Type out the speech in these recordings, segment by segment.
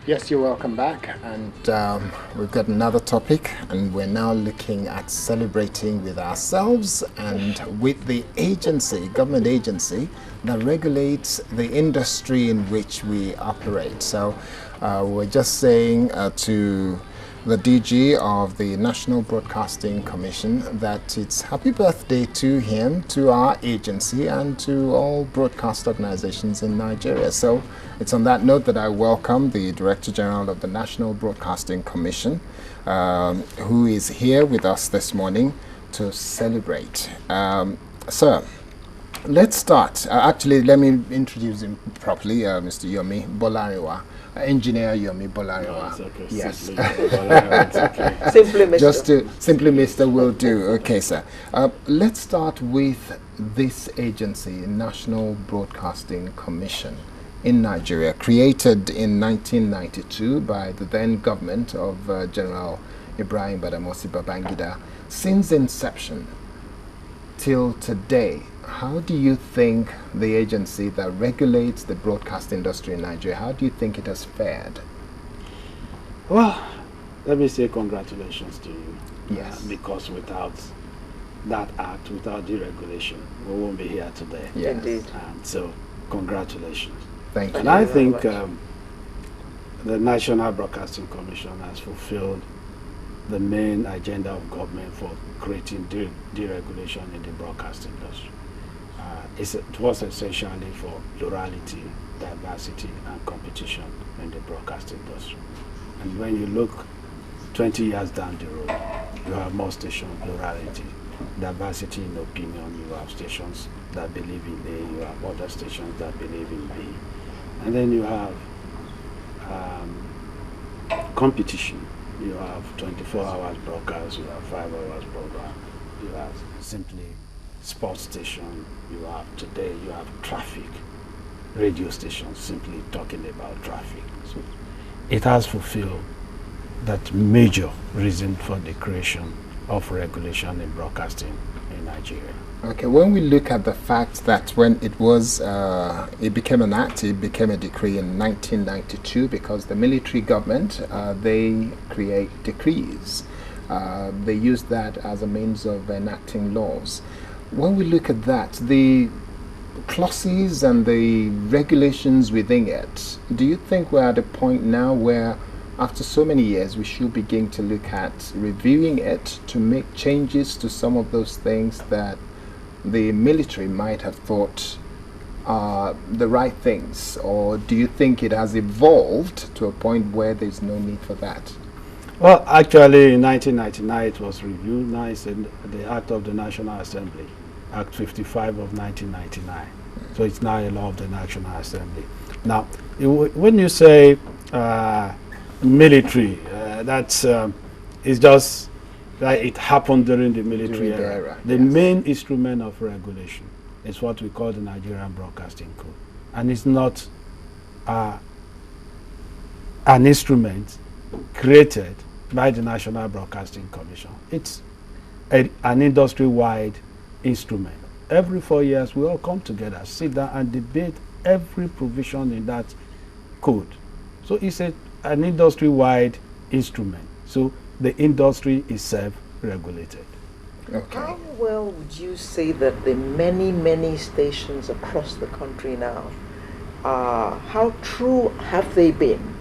Yes, you're welcome back. And we've got another topic, and we're now looking at celebrating with ourselves and with the agency, government agency, that regulates the industry in which we operate. So we're just saying to the DG of the National Broadcasting Commission that it's happy birthday to him, to our agency, and to all broadcast organizations in Nigeria. So it's on that note that I welcome the Director General of the National Broadcasting Commission, who is here with us this morning to celebrate. Sir, let's start. Actually, let me introduce him properly, Mr. Yomi Bolarinwa. Engineer Yomi Bolarinwa. No, okay. Yes. Simply Bolarinwa, okay. Simply Mr. Just to simply Mr. will do. Okay, sir. Let's start with this agency, National Broadcasting Commission in Nigeria, created in 1992 by the then government of General Ibrahim Badamasi Babangida. Since inception till today, how do you think the agency that regulates the broadcast industry in Nigeria, how do you think it has fared? Well, let me say congratulations to you. Yes. Because without that act, without deregulation, we won't be here today. Yes. Indeed. And so, congratulations. Thank you. And I very think much. the National Broadcasting Commission has fulfilled the main agenda of government for creating deregulation in the broadcast industry. It was essentially for plurality, diversity, and competition in the broadcast industry. And when you look 20 years down the road, you have more station plurality, diversity in opinion. You have stations that believe in A, you have other stations that believe in B. And then you have competition. You have 24 hours broadcast, you have 5 hours program, you have simply sports station, you have traffic, radio stations simply talking about traffic. So it has fulfilled that major reason for the creation of regulation in broadcasting in Nigeria. Okay, when we look at the fact that when it was, it became an act, it became a decree in 1992 because the military government, they create decrees. They use that as a means of enacting laws. When we look at that, the clauses and the regulations within it, do you think we're at a point now where after so many years we should begin to look at reviewing it to make changes to some of those things that the military might have thought are the right things? Or do you think it has evolved to a point where there's no need for that? Well, actually, in 1999, it was reviewed. Now it's in the Act of the National Assembly, Act 55 of 1999. So it's now a law of the National Assembly. Now, when you say military, that's it's just that it happened during the military During the era. era, The yes. main instrument of regulation is what we call the Nigerian Broadcasting Code, and it's not an instrument created by the National Broadcasting Commission. It's an industry-wide instrument. Every 4 years, we all come together, sit down and debate every provision in that code. So it's an industry-wide instrument. So the industry is self-regulated. Okay. How well would you say that the many, many stations across the country now, how true have they been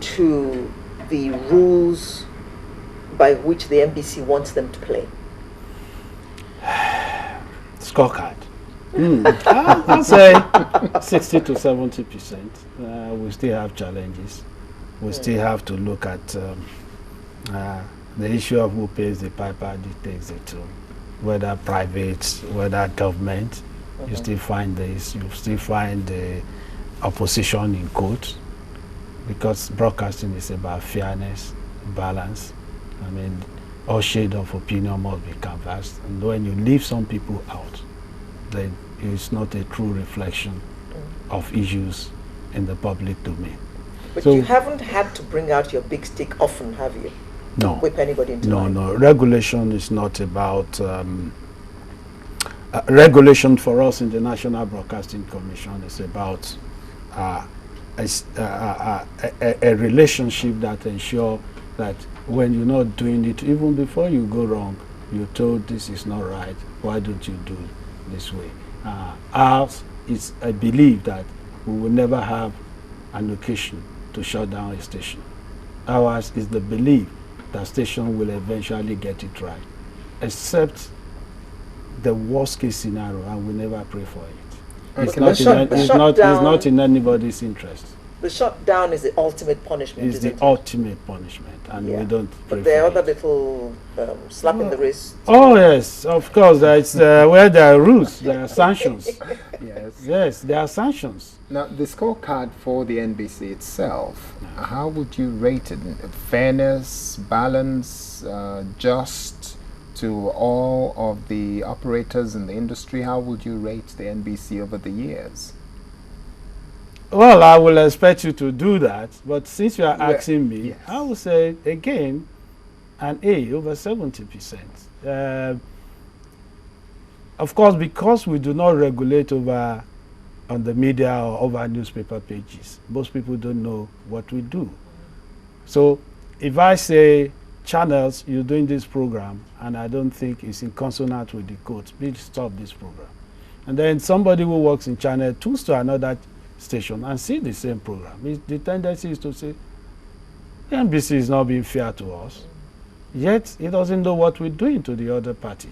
to the rules by which the NBC wants them to play? Scorecard. I'll say 60 to 70%. We still have challenges. We still have to look at the issue of who pays the piper dictates the tune. Whether private, whether government, you still find this. You still find the opposition in court, because broadcasting is about fairness, balance. I mean, all shade of opinion must be canvassed, and when you leave some people out, then it's not a true reflection of issues in the public domain. But So- you haven't had to bring out your big stick often, have you? No. Whip anybody into No, line? no. Regulation is not about regulation for us in the National Broadcasting Commission is about a relationship that ensure that when you're not doing it, even before you go wrong, you're told this is not right, why don't you do it this way? Ours is a belief that we will never have an occasion to shut down a station. Ours is the belief that station will eventually get it right, except the worst case scenario, and we never pray for it. It's not in anybody's interest. The shutdown is the ultimate punishment. It's the ultimate punishment, and we don't pray But there are for other it. little slap in the wrist. Oh yes, of course. It's where there are rules, there are sanctions. Yes. Yes, there are sanctions. Now, the scorecard for the NBC itself, how would you rate it? Fairness, balance, just to all of the operators in the industry? How would you rate the NBC over the years? Well, I will expect you to do that, but since you are asking me, yes. I will say again, an A, over 70%. Of course, because we do not regulate over on the media or over newspaper pages, most people don't know what we do. So if I say, channels, you're doing this program, and I don't think it's in consonant with the code, please stop this program. And then somebody who works in channel turns to another station and see the same program. The tendency is to say, the NBC is not being fair to us, yet he doesn't know what we're doing to the other party.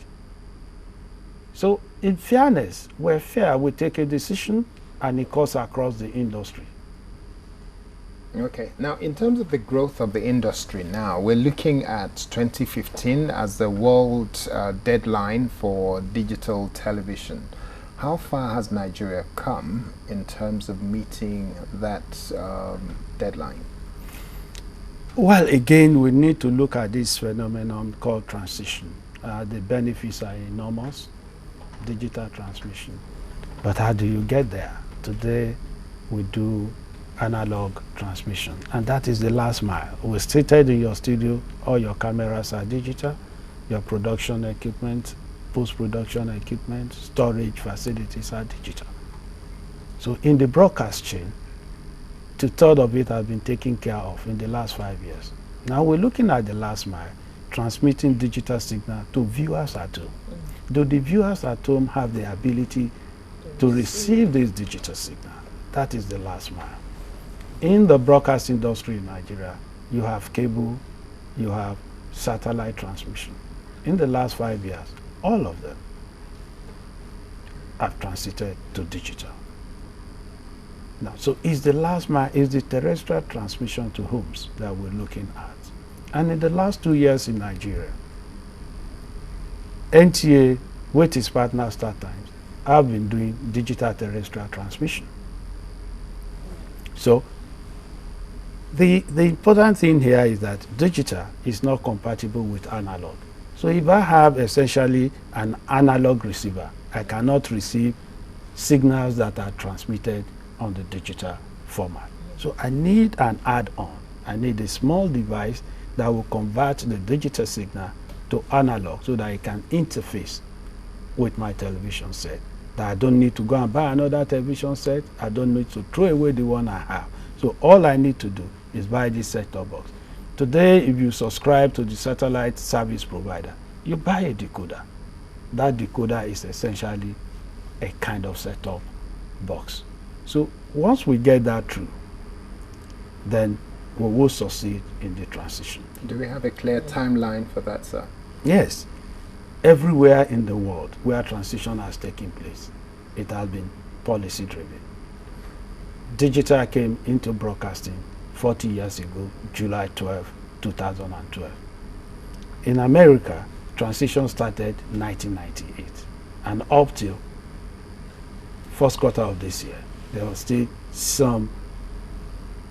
So in fairness, we're fair, we take a decision and it cuts across the industry. Okay, now in terms of the growth of the industry now, we're looking at 2015 as the world deadline for digital television. How far has Nigeria come in terms of meeting that deadline? Well, again, we need to look at this phenomenon called transition. The benefits are enormous, digital transmission. But how do you get there? Today, we do analog transmission, and that is the last mile. We stated in your studio, all your cameras are digital, your production equipment, post-production equipment, storage facilities are digital. So in the broadcast chain, 2/3 of it has been taken care of in the last 5 years. Now we're looking at the last mile, transmitting digital signal to viewers at home. Do the viewers at home have the ability to receive this digital signal? That is the last mile. In the broadcast industry in Nigeria, you have cable, you have satellite transmission. In the last 5 years, all of them have transited to digital. Now, so is the last mile, is the terrestrial transmission to homes that we're looking at. And in the last 2 years in Nigeria, NTA, with its partner StarTimes, have been doing digital terrestrial transmission. So the important thing here is that digital is not compatible with analog. So if I have essentially an analog receiver, I cannot receive signals that are transmitted on the digital format. So I need an add-on. I need a small device that will convert the digital signal to analog so that I can interface with my television set. That I don't need to go and buy another television set. I don't need to throw away the one I have. So all I need to do is buy this set-top box. Today, if you subscribe to the satellite service provider, you buy a decoder. That decoder is essentially a kind of set-top box. So once we get that through, then we will succeed in the transition. Do we have a clear timeline for that, sir? Yes. Everywhere in the world where transition has taken place, it has been policy driven. Digital came into broadcasting 40 years ago, July 12, 2012. In America, transition started 1998, and up till first quarter of this year, there were still some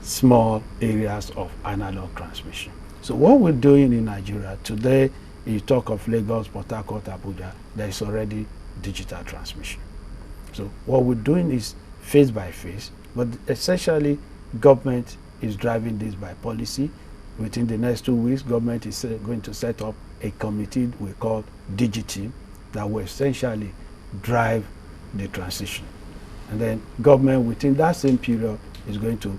small areas of analog transmission. So what we're doing in Nigeria today, you talk of Lagos, Port Harcourt, Abuja, there is already digital transmission. So what we're doing is phase by phase, but essentially government is driving this by policy. Within the next 2 weeks, government is going to set up a committee we call DigiTeam that will essentially drive the transition. And then government within that same period is going to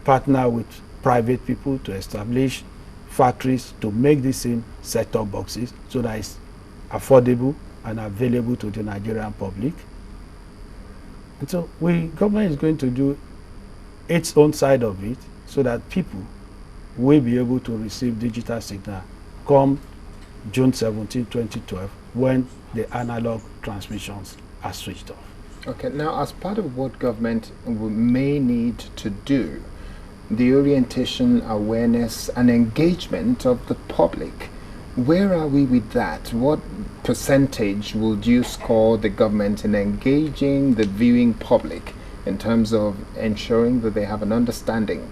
partner with private people to establish factories to make the same set-top boxes so that it's affordable and available to the Nigerian public. And so government is going to do its own side of it so that people will be able to receive digital signal come June 17, 2012, when the analog transmissions are switched off. Okay, now as part of what government may need to do, the orientation, awareness, and engagement of the public, where are we with that? What percentage would you score the government in engaging the viewing public in terms of ensuring that they have an understanding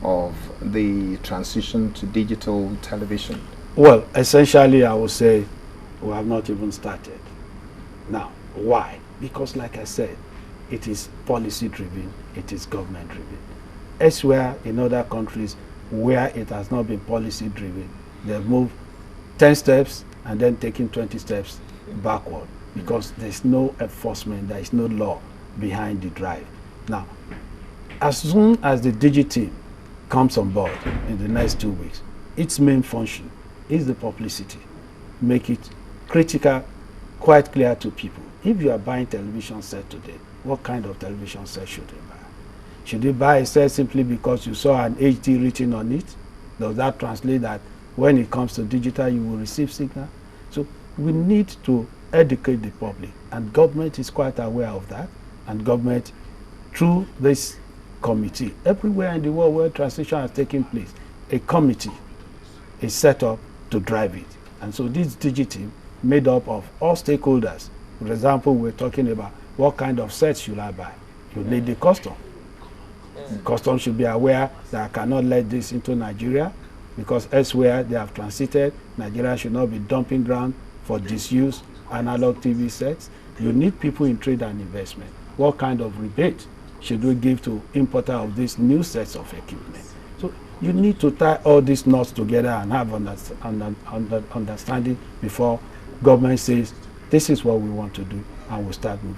of the transition to digital television? Well, essentially, I would say we have not even started. Now, why? Because, like I said, it is policy-driven, it is government-driven. Elsewhere, in other countries where it has not been policy-driven, they've moved 10 steps and then taken 20 steps backward because there's no enforcement, there is no law behind the drive. Now, as soon as the Digi team comes on board in the next 2 weeks, its main function is the publicity. Make it critical, quite clear to people. If you are buying television set today, what kind of television set should you buy? Should you buy a set simply because you saw an HD written on it? Does that translate that when it comes to digital you will receive signal? So we need to educate the public, and government is quite aware of that, and government through this committee, everywhere in the world where transition has taken place, a committee is set up to drive it. And so this Digi team made up of all stakeholders. For example, we're talking about what kind of sets should I buy? You need the custom. Custom should be aware that I cannot let this into Nigeria because elsewhere they have transited. Nigeria should not be dumping ground for disused analog TV sets. You need people in trade and investment. What kind of rebate should we give to importer of these new sets of equipment? So you need to tie all these knots together and have understanding before government says this is what we want to do and we'll start moving.